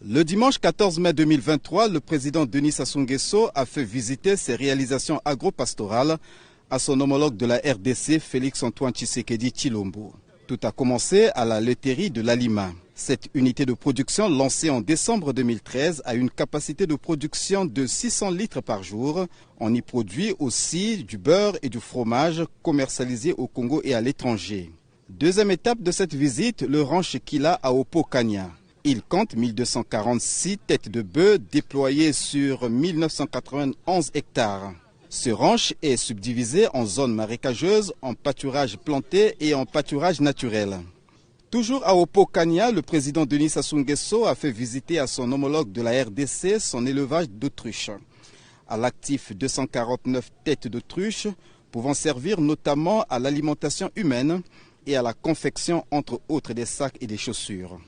Le dimanche 14 mai 2023, le président Denis Sassou Nguesso a fait visiter ses réalisations agro-pastorales à son homologue de la RDC, Félix-Antoine Tshisekedi Tshilombo. Tout a commencé à la laiterie de l'Alima. Cette unité de production, lancée en décembre 2013, a une capacité de production de 600 litres par jour. On y produit aussi du beurre et du fromage commercialisés au Congo et à l'étranger. Deuxième étape de cette visite, le ranch Kila à Opokania. Il compte 1246 têtes de bœufs déployées sur 1991 hectares. Ce ranch est subdivisé en zones marécageuses, en pâturage planté et en pâturage naturel. Toujours à Opokania, le président Denis Sassou Nguesso a fait visiter à son homologue de la RDC son élevage d'autruches. À l'actif, 249 têtes d'autruches pouvant servir notamment à l'alimentation humaine et à la confection entre autres des sacs et des chaussures.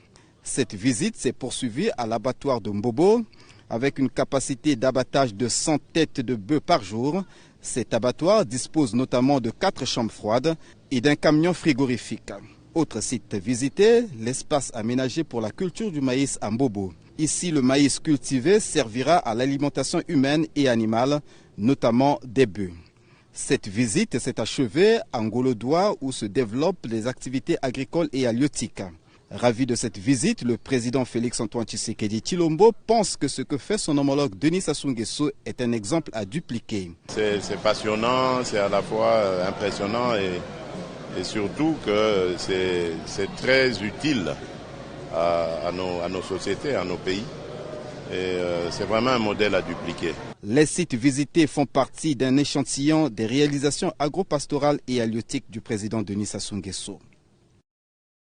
Cette visite s'est poursuivie à l'abattoir de Mbobo avec une capacité d'abattage de 100 têtes de bœufs par jour. Cet abattoir dispose notamment de 4 chambres froides et d'un camion frigorifique. Autre site visité, l'espace aménagé pour la culture du maïs à Mbobo. Ici, le maïs cultivé servira à l'alimentation humaine et animale, notamment des bœufs. Cette visite s'est achevée à Ngolodoua où se développent les activités agricoles et halieutiques. Ravi de cette visite, le président Félix-Antoine Tshisekedi Tshilombo pense que ce que fait son homologue Denis Sassou Nguesso est un exemple à dupliquer. C'est passionnant, c'est à la fois impressionnant et surtout que c'est très utile à nos sociétés, à nos pays. Et c'est vraiment un modèle à dupliquer. Les sites visités font partie d'un échantillon des réalisations agro-pastorales et halieutiques du président Denis Sassou Nguesso.